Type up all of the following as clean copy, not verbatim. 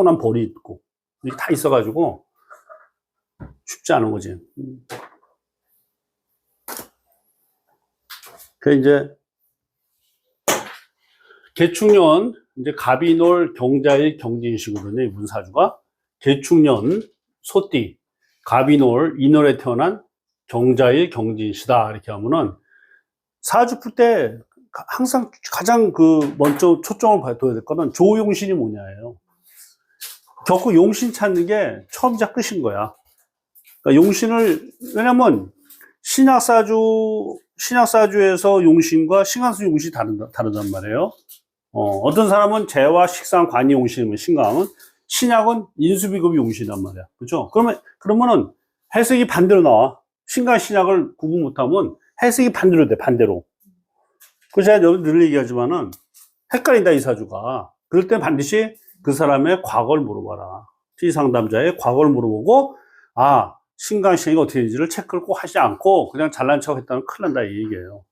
난 벌이 있고 이게 다 있어가지고 쉽지 않은 거지. 그 이제 개축년 이제 갑이놀 경자일 경진이시거든요. 이 문사주가 개축년 소띠 갑이놀 이놀에 태어난 경자일 경진시다 이렇게 하면은 사주 풀 때 항상 가장 그 먼저 초점을 둬야 될 거는 조용신이 뭐냐예요. 결코 용신 찾는 게 처음이자 끝인 거야. 그러니까 용신을, 왜냐면 신약사주에서 용신과 신강수 용신이 다르단 말이에요. 어떤 사람은 재와 식상 관이 용신이면 신강은, 신약은 인수비급이 용신이란 말이야. 그죠? 그러면은 해석이 반대로 나와. 신강 신약을 구분 못하면 해석이 반대로 돼, 반대로. 그래서 제가 늘 얘기하지만은 헷갈린다, 이 사주가. 그럴 때 반드시 그 사람의 과거를 물어봐라. 피상담자의 과거를 물어보고, 아, 신강 신약이 어떻게 되는지를 체크를 꼭 하지 않고 그냥 잘난 척 했다면 큰일 난다, 이 얘기예요.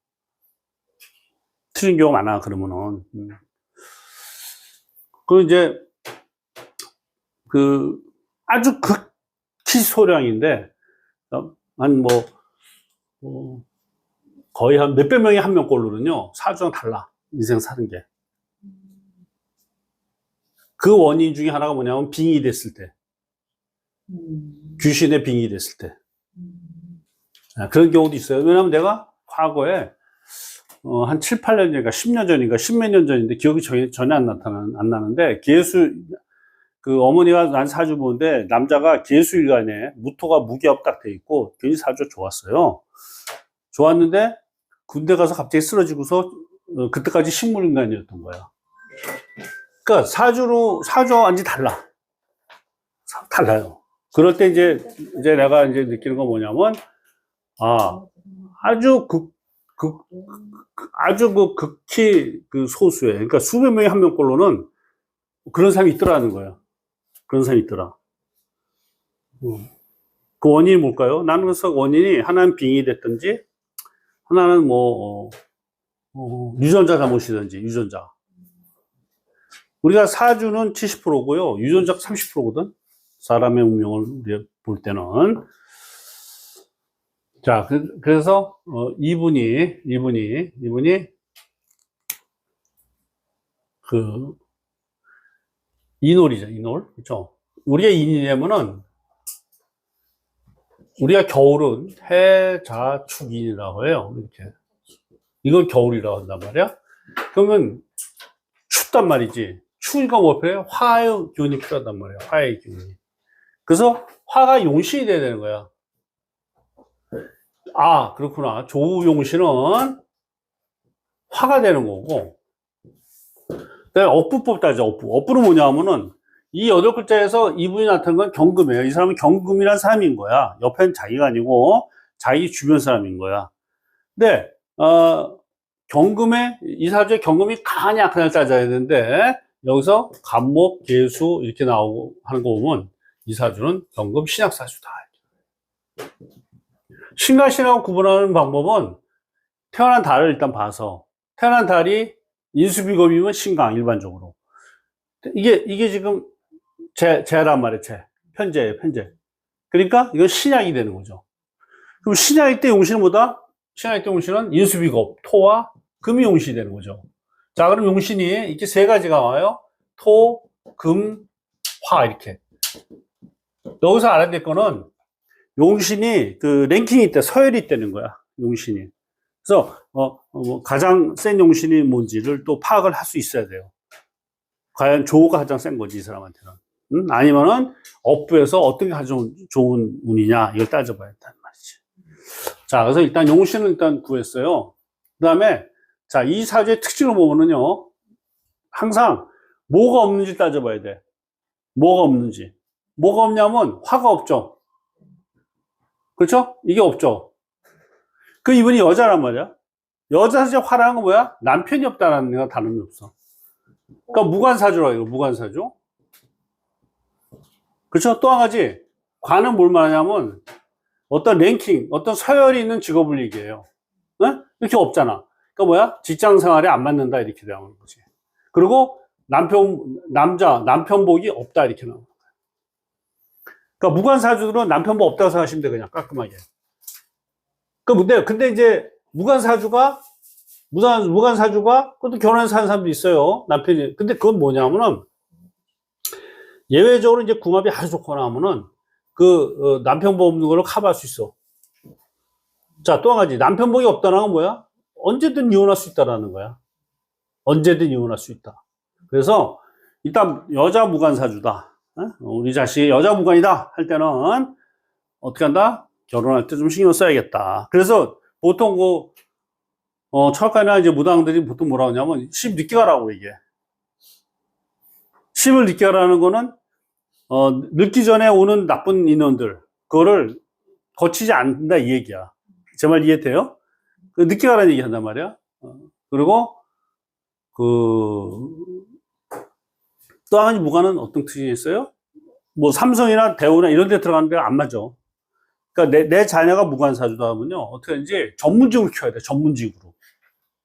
틀린 경우가 많아, 그러면은. 이제, 아주 극히 소량인데, 거의 한 몇백 명이 한 명꼴로는요, 사주랑 달라. 인생 사는 게. 그 원인 중에 하나가 뭐냐면, 빙의 됐을 때. 귀신의 빙의 됐을 때. 그런 경우도 있어요. 왜냐면 내가 과거에, 한 7, 8년 전인가, 10년 전인가, 10몇 년 전인데, 기억이 전혀 안 나는데, 어머니가 난 사주 보는데, 남자가 계수일간에 무토가 무기업 딱 돼 있고, 괜히 사주가 좋았어요. 좋았는데, 군대 가서 갑자기 쓰러지고서, 그때까지 식물인간이었던 거야. 그러니까 사주와 완전히 달라요. 그럴 때 이제 내가 이제 느끼는 건 뭐냐면, 아주 극히 소수에, 그러니까 수백 명의 한 명꼴로는 그런 사람이 있더라는 거야. 그런 사람이 있더라. 그 원인이 뭘까요? 나는 그래서 원인이 하나는 빙의 됐든지, 하나는 유전자 잘못이든지, 유전자. 우리가 사주는 70%고요, 유전자가 30%거든? 사람의 운명을 우리가 볼 때는. 자, 그래서, 이분이, 이놀이죠, 이놀. 그쵸? 우리가 인이냐면은, 우리가 겨울은 해, 자, 축, 인이라고 해요. 이렇게. 이걸 겨울이라고 한단 말이야. 그러면 춥단 말이지. 추우니까 뭐 필요해? 화의 기운이 필요하단 말이야. 화의 기운이. 그래서 화가 용신이 돼야 되는 거야. 아, 그렇구나. 조우용신은 화가 되는 거고. 그다음에 업부법 따져, 업부. 업부는 뭐냐 하면은, 이 8글자에서 이분이 나타난 건 경금이에요. 이 사람은 경금이란 사람인 거야. 옆에는 자기가 아니고, 자기 주변 사람인 거야. 근데, 이 사주에 경금이 강하냐, 약하냐 따져야 되는데, 여기서 간목, 계수, 이렇게 나오고 하는 거 보면, 이 사주는 경금 신약사주다. 신과 신하고 구분하는 방법은 태어난 달을 일단 봐서, 태어난 달이 인수비겁이면 신강, 일반적으로. 이게 지금 재란 말이에요, 편재예요, 편재. 그러니까 이건 신약이 되는 거죠. 그럼 신약일 때 용신은 뭐다? 신약일 때 용신은 인수비겁, 토와 금이 용신이 되는 거죠. 자, 그럼 용신이 이렇게 세 가지가 와요. 토, 금, 화, 이렇게. 여기서 알아야 될 거는 용신이 랭킹이 있대, 서열이 있다는 거야, 용신이. 그래서, 가장 센 용신이 뭔지를 또 파악을 할 수 있어야 돼요. 과연 조가 가장 센 거지, 이 사람한테는. 아니면은, 업부에서 어떤 게 가장 좋은 운이냐, 이걸 따져봐야 된다는 말이지. 자, 그래서 일단 용신을 일단 구했어요. 그 다음에, 자, 이 사주의 특징을 보면은요, 항상 뭐가 없는지 따져봐야 돼. 뭐가 없는지. 뭐가 없냐면, 화가 없죠. 그렇죠? 이게 없죠. 이분이 여자란 말이야. 여자 사주에 화라는 건 뭐야? 남편이 없다라는 데가 다름이 없어. 그러니까 무관사주라고 해요, 무관사주. 그렇죠? 또 한 가지, 관은 뭘 말하냐면, 어떤 랭킹, 어떤 서열이 있는 직업을 얘기해요. 네? 이렇게 없잖아. 그러니까 뭐야? 직장 생활에 안 맞는다, 이렇게 되는 거지. 그리고 남편복이 없다. 이렇게 나와요. 그러니까 무관사주들은 남편복 없다고 생각하시면 돼. 그냥 깔끔하게. 근데 이제 무관사주가 그것도 결혼해서 사는 사람도 있어요. 남편이. 근데 그건 뭐냐면은 예외적으로 이제 궁합이 아주 좋거나 하면은 남편복 없는 걸로 커버할 수 있어. 자, 또 한 가지. 남편복이 없다는 건 뭐야? 언제든 이혼할 수 있다라는 거야. 언제든 이혼할 수 있다. 그래서 일단 여자 무관사주다. 우리 자식이 여자 무관이다 할 때는 어떻게 한다? 결혼할 때 좀 신경 써야겠다. 그래서 보통 철가나 이제 무당들이 보통 뭐라고 하냐면 10 늦게 가라고 이게. 10을 늦게 가라는 거는 늦기 전에 오는 나쁜 인원들 그거를 거치지 않는다 이 얘기야. 제 말 이해돼요? 늦게 가라는 얘기 한단 말이야. 그리고 또 한 가지 무관은 어떤 특징이 있어요? 뭐 삼성이나 대우나 이런 데 들어가는데 안 맞아. 그러니까 내 자녀가 무관사주다 하면요 어떻게 하는지 전문직으로 키워야 돼.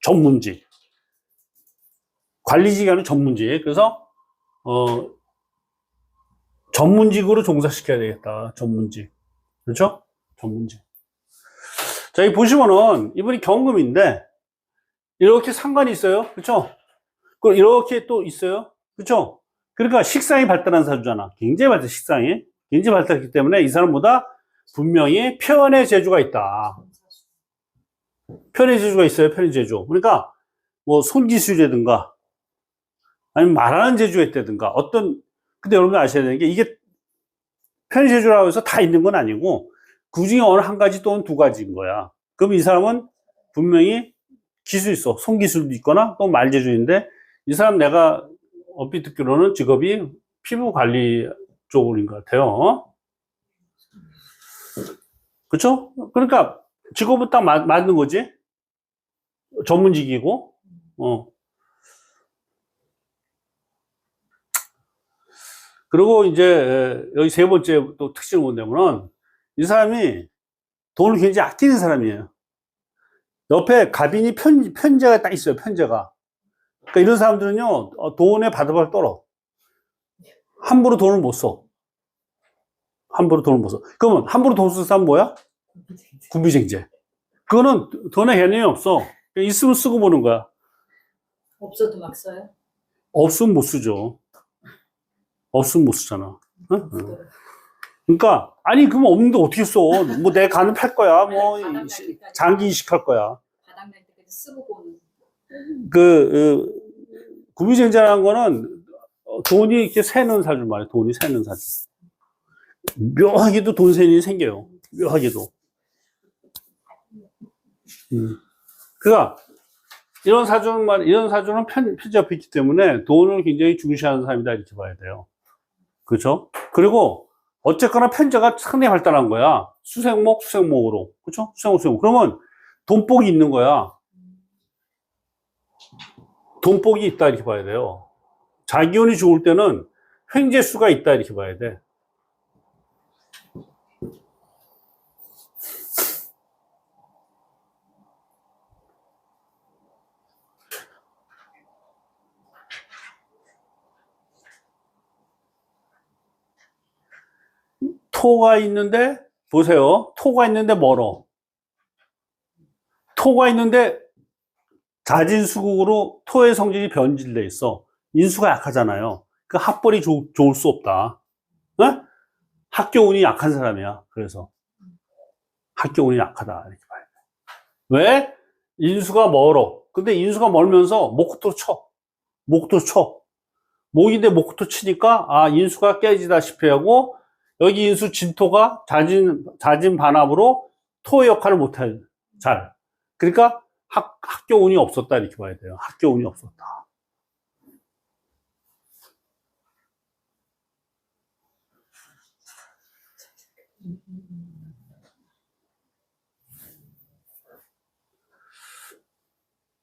전문직 관리직이 아니라 전문직. 그래서 전문직으로 종사시켜야 되겠다. 전문직. 그렇죠? 전문직. 자, 여기 보시면은 이분이 경금인데 이렇게 상관이 있어요. 그렇죠? 그리고 이렇게 또 있어요. 그렇죠? 그러니까 식상이 발달한 사주잖아. 식상이 굉장히 발달했기 때문에 이 사람보다 분명히 표현의 재주가 있다. 표현의 재주가 있어요. 표현의 재주. 그러니까 뭐 손기술이라든가 아니면 말하는 재주가 있다든가 근데 여러분 아셔야 되는 게 이게 표현의 재주라고 해서 다 있는 건 아니고 그 중에 어느 한 가지 또는 두 가지인 거야. 그럼 이 사람은 분명히 기술이 있어. 손기술도 있거나 또 말재주인데 이 사람 내가 얼핏 듣기로는 직업이 피부 관리 쪽인 것 같아요. 그렇죠? 그러니까 직업은 딱 맞는 거지. 전문직이고. 그리고 이제 여기 세 번째 또 특징은 뭐냐면은 이 사람이 돈을 굉장히 아끼는 사람이에요. 옆에 가빈이 편제가 딱 있어요. 편제가. 그러니까 이런 사람들은요 돈에 바들바들 떨어. 함부로 돈을 못 써. 그러면 함부로 돈 쓰는 사람 뭐야? 구비쟁제. 그거는 돈에 개념이 없어. 있으면 쓰고 보는 거야. 없어도 막 써요? 없으면 못 쓰죠. 없으면 못 쓰잖아. 응? 그러니까 아니 그러면 없는데 어떻게 써? 뭐 내 간을 팔 거야. 뭐 장기 이식할 거야. 바닥 날 때까지 쓰고 보는. 구비쟁제라는 거는 돈이 이렇게 새는 사주 말이야. 돈이 새는 사주. 묘하게도 돈 새는 일이 생겨요. 묘하게도. 그러니까 이런 사주는 편집이 있기 때문에 돈을 굉장히 중시하는 사람이다 이렇게 봐야 돼요. 그렇죠? 그리고 어쨌거나 편제가 상당히 발달한 거야. 수생목으로. 그렇죠? 수생목. 그러면 돈복이 있는 거야. 돈복이 있다 이렇게 봐야 돼요. 자기 운이 좋을 때는 횡재수가 있다 이렇게 봐야 돼. 토가 있는데 보세요. 토가 있는데 멀어. 토가 있는데 자진수국으로 토의 성질이 변질돼 있어. 인수가 약하잖아요. 그 합벌이 좋을 수 없다. 네? 학교 운이 약한 사람이야. 그래서 학교 운이 약하다 이렇게 봐야 돼. 왜? 인수가 멀어. 근데 인수가 멀면서 목토 쳐. 목인데 목토 치니까 인수가 깨지다시피 하고 여기 인수 진토가 자진 반합으로 토의 역할을 못해. 잘. 그러니까 학교 운이 없었다 이렇게 봐야 돼요. 학교 운이 없었다.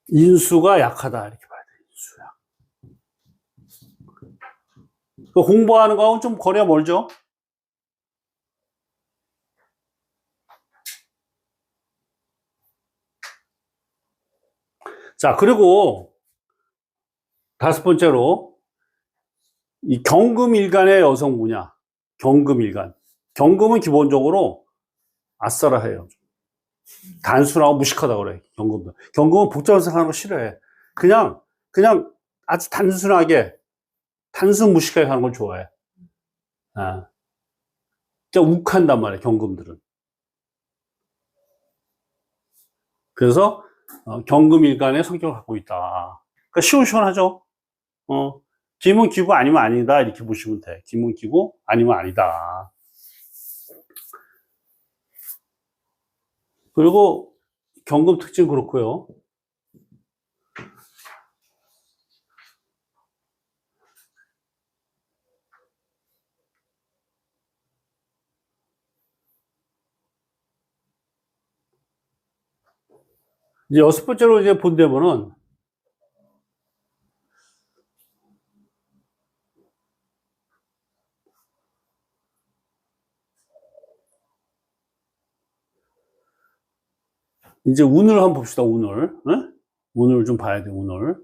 인수가 약하다 이렇게 봐야 돼요. 인수야. 공부하는 거하고는 좀 거리가 멀죠. 자, 그리고 다섯 번째로 이 경금일간의 여성부냐? 경금일간. 경금은 기본적으로 아싸라해요. 단순하고 무식하다고 그래, 경금도. 경금은 복잡한 생각하는 거 싫어해. 그냥 아주 단순하게, 단순 무식하게 하는 걸 좋아해. 아. 진짜 욱한단 말이야, 경금들은. 그래서, 경금일간의 성격을 갖고 있다. 그러니까 시원시원하죠? 김은 기고 아니면 아니다. 이렇게 보시면 돼. 김은 기고 아니면 아니다. 그리고 경금 특징 그렇고요. 이제 여섯 번째로 이제 본대면은 이제 운을 한번 봅시다. 운을. 네? 운을 좀 봐야 돼. 운을.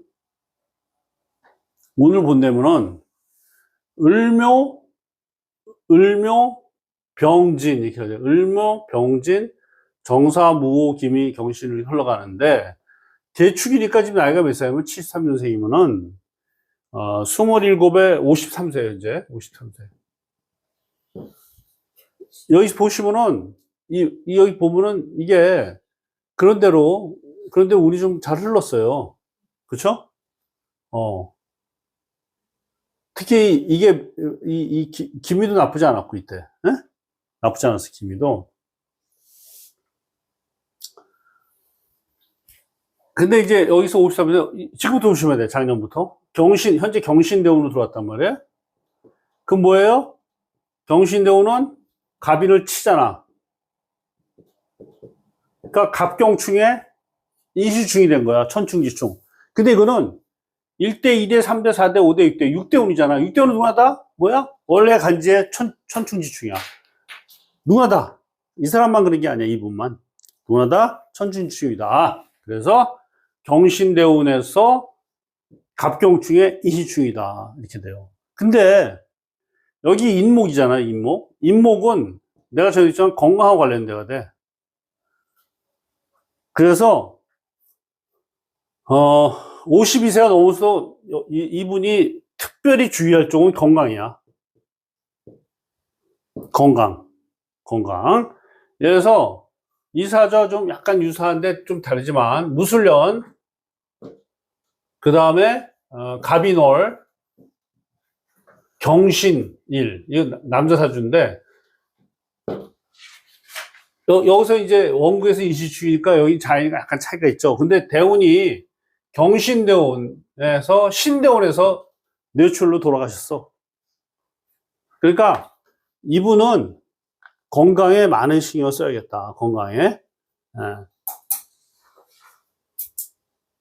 운을 본다면은 을묘, 병진 이렇게 해야 돼. 을묘, 병진, 정사, 무호, 기미, 경신을 흘러가는데 대축이니까 지금 나이가 몇 살이면 73년생이면은 27에 53세예요, 이제. 53세. 여기 보시면은 여기 보면은 이게 그런데 운이 좀 잘 흘렀어요. 그쵸? 특히 이게 기미도 나쁘지 않았고 이때. 에? 나쁘지 않았어, 기미도. 근데 이제 여기서 53세 지금부터 보시면 돼. 작년부터 현재 경신대운으로 들어왔단 말이에요. 그럼 뭐예요? 경신대운은 갑인을 치잖아. 그러니까 갑경충에 인시충이 된 거야. 천충지충. 근데 이거는 1대, 2대, 3대, 4대, 5대, 6대, 6대 운이잖아. 6대 운은 누구다? 뭐야? 원래 간지의 천충지충이야. 누구다? 이 사람만 그런 게 아니야. 이분만. 누구다? 천충지충이다. 그래서 경신대운에서 갑경충의 인시충이다. 이렇게 돼요. 근데 여기 인목이잖아. 인목. 인목은 내가 전에 했지만 건강하고 관련된 데가 돼. 그래서 52세가 넘어서 이분이 특별히 주의할 쪽은 건강이야. 건강. 그래서 이사저 좀 약간 유사한데 좀 다르지만 무술년, 그 다음에 갑인월, 경신일, 이거 남자 사주인데 여기서 이제 원국에서 인시충이니까 여기 자연이가 약간 차이가 있죠. 근데 대운이 경신대운에서 신대운에서 뇌출로 돌아가셨어. 그러니까 이분은 건강에 많은 신경을 써야겠다. 건강에. 예.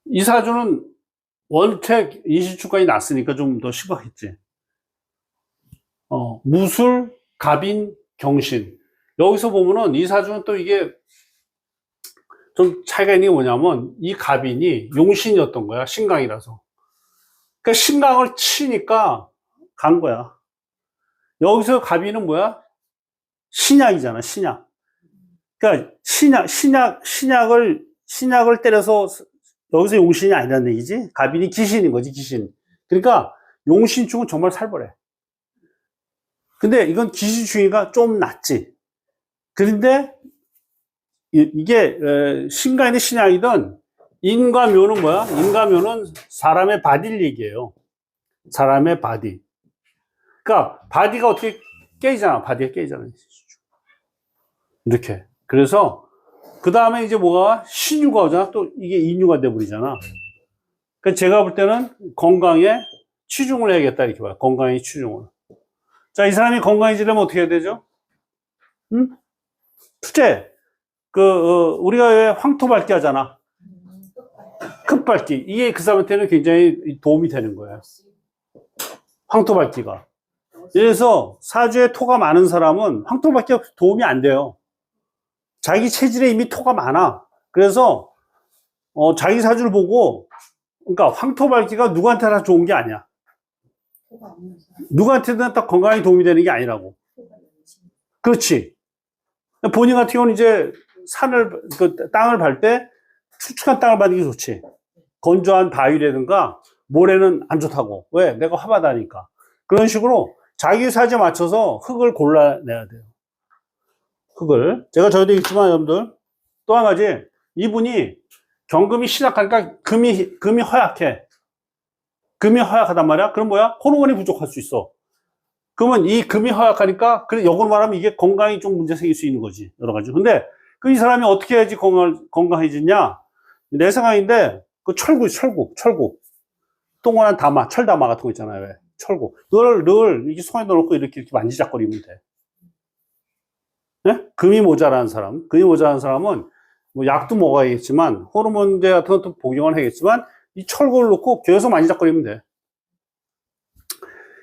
이 사주는 원택 인시충까지 났으니까 좀 더 심각했지. 무술, 갑인, 경신. 여기서 보면은 이 사주는 또 이게 좀 차이가 있는 게 뭐냐면 이 갑인이 용신이었던 거야. 신강이라서. 그러니까 신강을 치니까 간 거야. 여기서 갑인은 뭐야? 신약이잖아, 신약. 그러니까 신약을 때려서 여기서 용신이 아니라는 얘기지. 갑인이 귀신인 거지, 귀신. 그러니까 용신충은 정말 살벌해. 근데 이건 귀신충이가 좀 낫지. 그런데 이게 신강이든 신약이든 인과 묘는 뭐야? 인과 묘는 사람의 바디를 얘기해요. 사람의 바디. 그러니까 바디가 어떻게 깨지잖아. 바디가 깨지잖아. 이렇게. 그래서 그 다음에 이제 뭐가 신유가 오잖아. 또 이게 인유가 돼버리잖아. 그러니까 제가 볼 때는 건강에 치중을 해야겠다 이렇게 봐요. 건강에 치중을. 자, 이 사람이 건강해지려면 어떻게 해야 되죠? 응? 첫째, 우리가 왜 황토밟기 하잖아. 흙밟기. 이게 그 사람한테는 굉장히 도움이 되는 거예요. 황토밟기가. 그래서 사주에 토가 많은 사람은 황토밟기가 도움이 안 돼요. 자기 체질에 이미 토가 많아. 그래서, 자기 사주를 보고, 그러니까 황토밟기가 누구한테나 좋은 게 아니야. 호가 없는 사람. 누구한테든 딱 건강에 도움이 되는 게 아니라고. 호가 있는 사람. 그렇지. 본인 같은 경우는 이제 땅을 밟을 때 축축한 땅을 밟는 게 좋지. 건조한 바위라든가 모래는 안 좋다고. 왜? 내가 화바다니까. 그런 식으로 자기 사지에 맞춰서 흙을 골라내야 돼요. 흙을. 제가 저도 있지만 여러분들, 또 한 가지, 이분이 경금이 신약하니까 금이 허약해. 금이 허약하단 말이야? 그럼 뭐야? 호르몬이 부족할 수 있어. 그러면 이 금이 허약하니까, 그래, 역으로 말하면 이게 건강이 좀 문제 생길 수 있는 거지. 여러 가지. 근데, 이 사람이 어떻게 해야지 건강해지냐? 내 생각인데, 철구. 동그란 다마, 철다마 같은 거 있잖아요. 왜? 철구. 그걸 늘 이렇게 손에 넣어놓고 이렇게 만지작거리면 돼. 네? 금이 모자란 사람은, 뭐 약도 먹어야겠지만, 호르몬제 같은 것도 복용을 해야겠지만, 이 철구를 넣고 계속 만지작거리면 돼.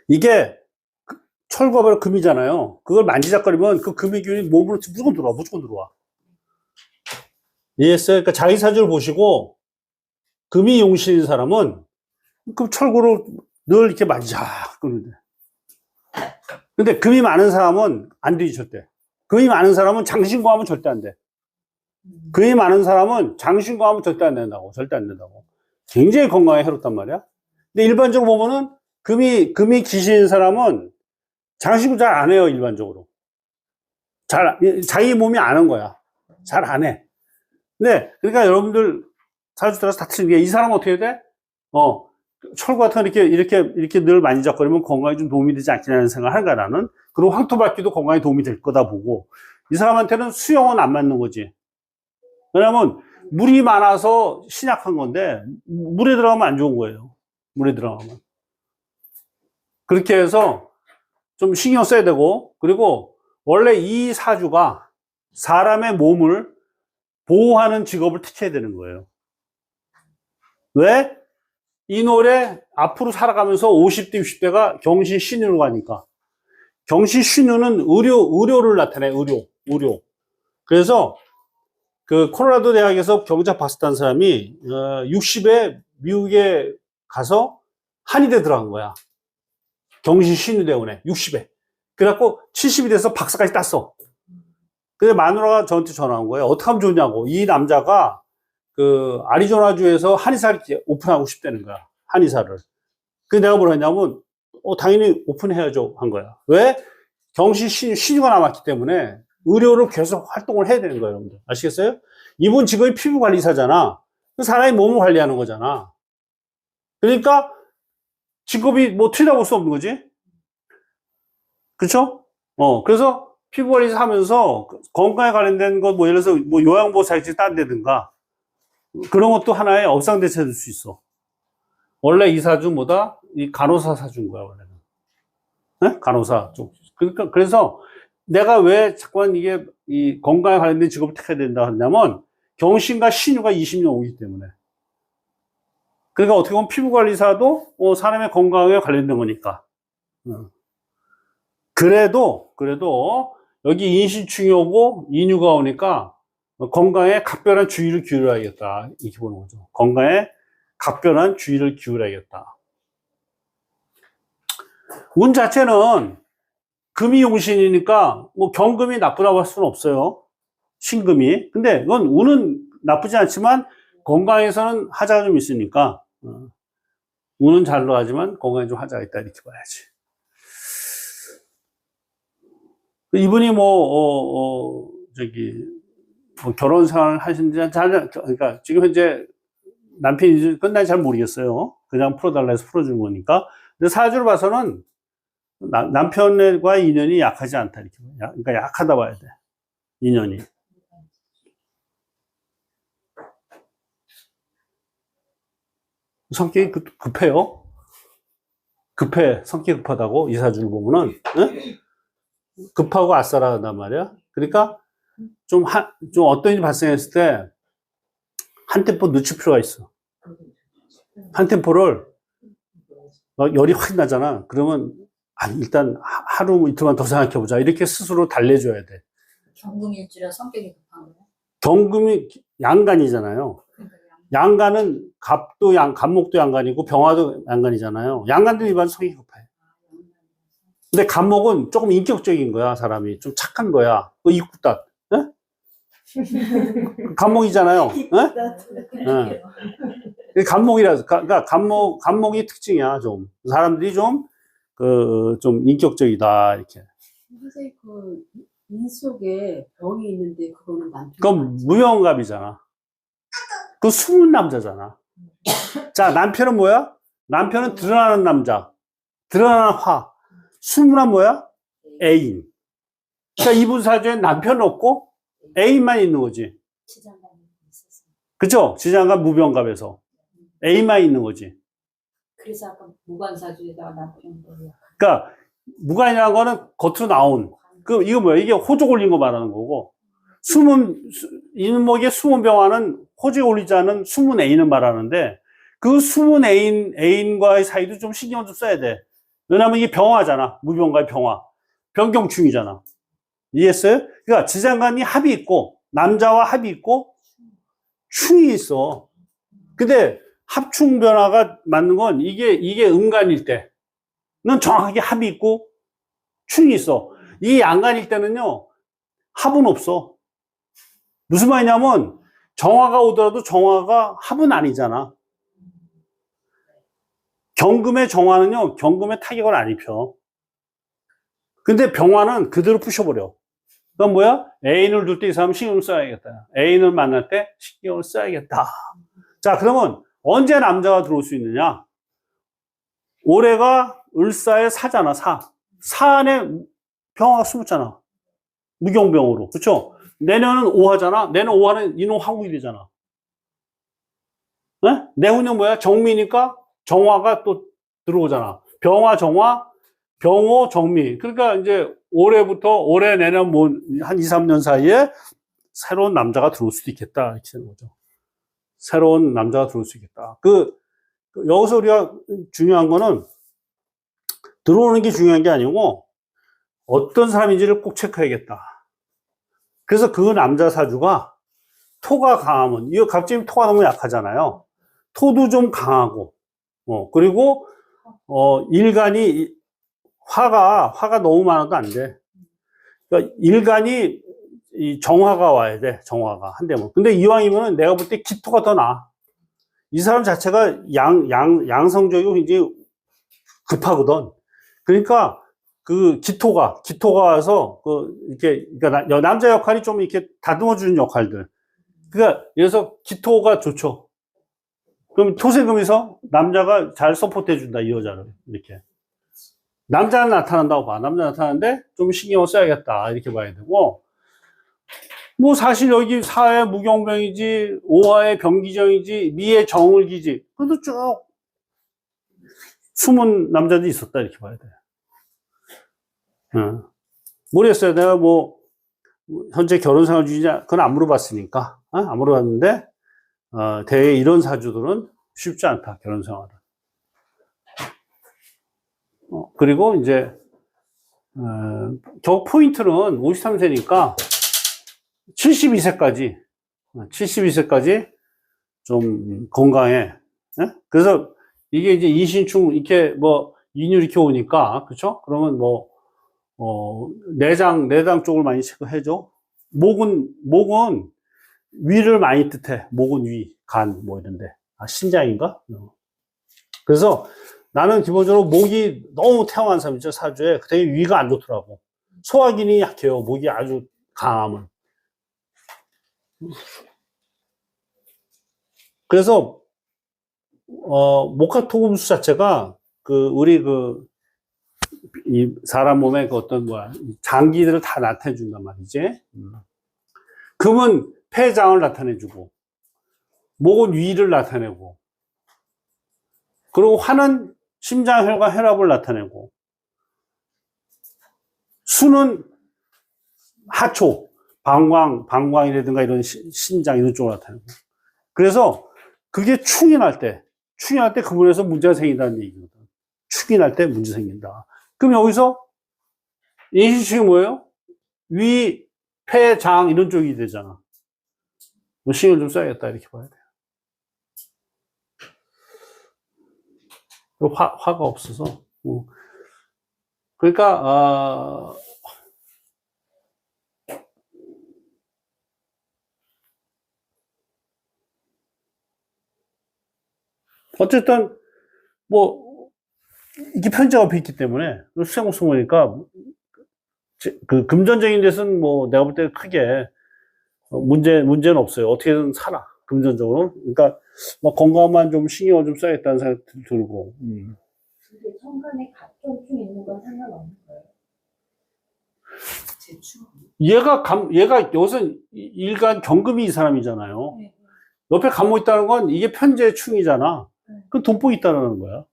이게, 철구가 바로 금이잖아요. 그걸 만지작거리면 그 금의 기운이 몸으로 무조건 들어와. 이해했어요? 그러니까 자기 사주를 보시고, 금이 용신인 사람은, 그 철구를 늘 이렇게 만지작거리면 돼. 근데 금이 많은 사람은 안 되지, 절대. 금이 많은 사람은 장신구하면 절대 안 돼. 금이 많은 사람은 장신구하면 절대 안 된다고. 굉장히 건강에 해롭단 말이야. 근데 일반적으로 보면은 금이 기신인 사람은 장신구 잘 안 해요, 일반적으로. 자기 몸이 아는 거야. 잘 안 해. 근데, 그러니까 여러분들 사주 따라서 다 틀린 게, 이 사람은 어떻게 해야 돼? 철구 같은 거 이렇게 늘 만지작거리면 건강에 좀 도움이 되지 않겠냐는 생각을 하는 거야, 나는. 그리고 황토밟기도 건강에 도움이 될 거다 보고. 이 사람한테는 수영은 안 맞는 거지. 왜냐면, 물이 많아서 신약한 건데, 물에 들어가면 안 좋은 거예요. 물에 들어가면. 그렇게 해서 좀 신경 써야 되고, 그리고 원래 이 사주가 사람의 몸을 보호하는 직업을 택해야 되는 거예요. 왜? 이 노래 앞으로 살아가면서 50대, 60대가 경시 신유로 가니까. 경시 신유는 의료를 나타내, 의료. 그래서 그 콜로라도 대학에서 경제학 박사 딴 사람이 60에 미국에 가서 한의대 들어간 거야. 경시 신유대원에 60에. 그래갖고 70이 돼서 박사까지 땄어. 근데 마누라가 저한테 전화 온 거예요. 어떻게 하면 좋냐고. 이 남자가 그 아리조나주에서 한의사를 오픈하고 싶다는 거야. 한의사를. 그래서 내가 뭐라 했냐면 당연히 오픈해야죠 한 거야. 왜? 경시 신유가 남았기 때문에 의료를 계속 활동을 해야 되는 거예요, 여러분들. 아시겠어요? 이분 직업이 피부관리사잖아. 사람의 몸을 관리하는 거잖아. 그러니까 직업이 뭐 틀려볼 수 없는 거지. 그렇죠? 그래서 피부관리사 하면서 건강에 관련된 것, 뭐 예를 들어서 뭐 요양보살지 딴데든가 그런 것도 하나의 업상대처 될 수 있어. 원래 이 사주 뭐다? 이 간호사 사주인 거야, 원래는. 네? 간호사 쪽. 그러니까, 그래서 내가 왜 자꾸만 이게 이 건강에 관련된 직업을 택해야 된다 하냐면, 경신과 신유가 20년 오기 때문에. 그러니까 어떻게 보면 피부관리사도 사람의 건강에 관련된 거니까. 그래도 여기 인신충이 오고 인유가 오니까 건강에 각별한 주의를 기울여야겠다. 이렇게 보는 거죠. 건강에 각별한 주의를 기울여야겠다. 운 자체는 금이 용신이니까 뭐 경금이 나쁘다고 할 수는 없어요. 신금이. 근데 이건 운은 나쁘지 않지만 건강에서는 하자가 좀 있으니까 운은 잘 나가지만 건강에 좀 하자가 있다 이렇게 봐야지. 이분이 뭐 결혼 생활 하신 지 그러니까 지금 현재 남편이 끝날지 잘 모르겠어요. 그냥 풀어달라 해서 풀어준 거니까. 근데 사주를 봐서는 남편과의 인연이 약하지 않다 이렇게 봐요. 그러니까 약하다 봐야 돼. 인연이. 성격이 급해요. 성격이 급하다고 이 사주를 보면은. 네? 급하고 아싸라단 말이야. 그러니까 좀 어떤 일이 발생했을 때 한 템포 늦출 필요가 있어. 한 템포를 열이 확 나잖아. 그러면 일단 하루 이틀만 더 생각해보자. 이렇게 스스로 달래줘야 돼. 경금일주라 성격이 급한 거야? 경금이 양간이잖아요. 양간은 갑목도 양간이고 병화도 양간이잖아요. 양간들이 일반 성격이 급해. 근데 간목은 조금 인격적인 거야, 사람이. 좀 착한 거야. 그 이쁘다. 예? 간목이잖아요. 예? 예. 그러니까 간목이 특징이야, 좀. 사람들이 좀 인격적이다, 이렇게. 선생님 그 인속에 병이 있는데 그거는 남편. 그건 무병갑이잖아. 그 숨은 남자잖아. 자, 남편은 뭐야? 남편은 드러나는 남자. 드러나는 화. 숨은 뭐야? 애인. 그러니까 이분 사주에 남편은 없고 애인만 있는 거지. 지장간이 있었어. 그쵸? 지장간 무병갑에서. 애인만 있는 거지. 그래서 아까 무관사주에다가 남편도 그러니까 무관이라는 거는 겉으로 나온. 이거 뭐야? 이게 호적 올린 거 말하는 거고. 인목의 숨은 병화는 호적에 올리지 않은 숨은 애인을 말하는데 그 숨은 애인과의 사이도 좀 신경을 좀 써야 돼. 왜냐면 이게 병화잖아. 무병과의 병화. 변경충이잖아. 이해했어요? 그러니까 지장간이 합이 있고, 남자와 합이 있고, 충이 있어. 근데 합충 변화가 맞는 건 이게 음간일 때는 정확하게 합이 있고, 충이 있어. 이게 양간일 때는요, 합은 없어. 무슨 말이냐면, 정화가 오더라도 정화가 합은 아니잖아. 경금의 정화는요, 경금의 타격을 안 입혀. 근데 병화는 그대로 부셔버려. 그건 뭐야? 애인을 둘 때 이 사람 신경을 써야겠다. 애인을 만날 때 신경을 써야겠다. 자, 그러면 언제 남자가 들어올 수 있느냐? 올해가 을사의 사잖아, 사. 사 안에 병화가 숨었잖아. 무경병으로. 그쵸? 내년은 오화잖아. 내년 오화는 인호 화국일이잖아. 네? 내후년 뭐야? 정미니까 정화가 또 들어오잖아. 병화, 정화, 병호, 정미. 그러니까 이제 올해 내년 한 2, 3년 사이에 새로운 남자가 들어올 수도 있겠다. 이렇게 되는 거죠. 새로운 남자가 들어올 수 있겠다. 여기서 우리가 중요한 거는 들어오는 게 중요한 게 아니고 어떤 사람인지를 꼭 체크해야겠다. 그래서 그 남자 사주가 토가 강하면, 이거 갑자기 토가 너무 약하잖아요. 토도 좀 강하고, 그리고, 일간이, 화가 너무 많아도 안 돼. 그러니까 일간이 정화가 와야 돼, 정화가. 한대면. 근데 이왕이면 내가 볼 때 기토가 더 나아. 이 사람 자체가 양성적이고 굉장히 급하거든. 그러니까 그 기토가 와서 그러니까 남자 역할이 좀 이렇게 다듬어주는 역할들. 그러니까 그래서 기토가 좋죠. 그럼 토세금에서 남자가 잘 서포트해준다, 이 여자를. 이렇게. 남자는 나타난다고 봐. 남자 나타나는데 좀 신경을 써야겠다. 이렇게 봐야 되고. 뭐 사실 여기 사의 무경병이지, 오화의 병기정이지, 미의 정을기지. 그래도 쭉 숨은 남자도 있었다. 이렇게 봐야 돼. 모르겠어요. 내가 현재 결혼 생활 중이냐, 그건 안 물어봤으니까. 안 물어봤는데, 대개 이런 사주들은 쉽지 않다, 결혼 생활은. 그리고 이제, 저 포인트는 53세니까 72세까지 좀 건강해. 예? 그래서 이게 이제 이신충, 이렇게 인유 이렇게 오니까, 그쵸? 그러면 내장 쪽을 많이 체크해줘. 목은 위를 많이 뜻해. 목은 위, 간, 이런데. 신장인가? 그래서 나는 기본적으로 목이 너무 태어난 사람 있죠, 사주에. 되게 위가 안 좋더라고. 소화기능이 약해요. 목이 아주 강하면. 그래서, 목화토금수 자체가, 이 사람 몸에 장기들을 다 나타내준단 말이지. 금은 폐장을 나타내주고, 목은 위를 나타내고, 그리고 화는 심장, 혈관, 혈압을 나타내고, 수는 하초, 방광이라든가 이런 신장 이런 쪽을 나타내고. 그래서 그게 충이 날 때 그분에서 문제가 생긴다는 얘기거든. 축이 날 때 문제 생긴다. 그럼 여기서 인신축이 뭐예요? 위, 폐, 장 이런 쪽이 되잖아. 신경 좀 써야겠다 이렇게 봐야 돼요. 화가 없어서 그러니까, 어쨌든, 뭐, 이게 편제가 있기 때문에, 수생목성 보니까, 그 금전적인 데서는 뭐, 내가 볼 때 크게, 문제는 없어요. 어떻게든 살아. 금전적으로. 그러니까, 뭐, 건강만 좀 신경을 좀 써야겠다는 생각이 들고. 근데 천간에 갑종충 있는 건 상관없는 거예요. 제추. 얘가 여기서 일간 경금이 이 사람이잖아요. 네. 옆에 감목 있다는 건 이게 편제 충이잖아. 그건 돈복이 있다는 거야.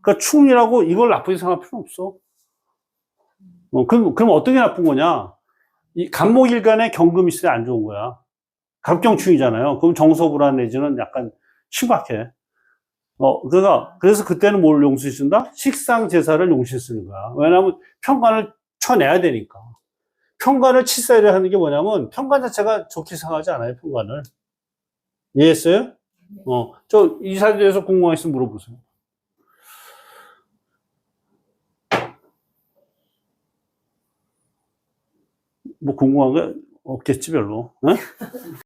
그러니까 충이라고 이걸 나쁘게 생각할 필요 없어. 그럼 어떤 게 나쁜 거냐? 이 간목일간에 경금이 있으면 안 좋은 거야. 갑경충이잖아요. 그럼 정서불안 내지는 약간 심각해. 그래서 그때는 뭘 용시 쓴다? 식상 제사를 용시 쓰는 거야. 왜냐하면 평관을 쳐내야 되니까. 평관을 치사를 하는 게 뭐냐면 평관 자체가 좋게 생각하지 않아요, 평관을. 이해했어요? 이 사례에 대해서 궁금한 거 있으면 물어보세요. 뭐 궁금한 거 없겠지, 별로. 어?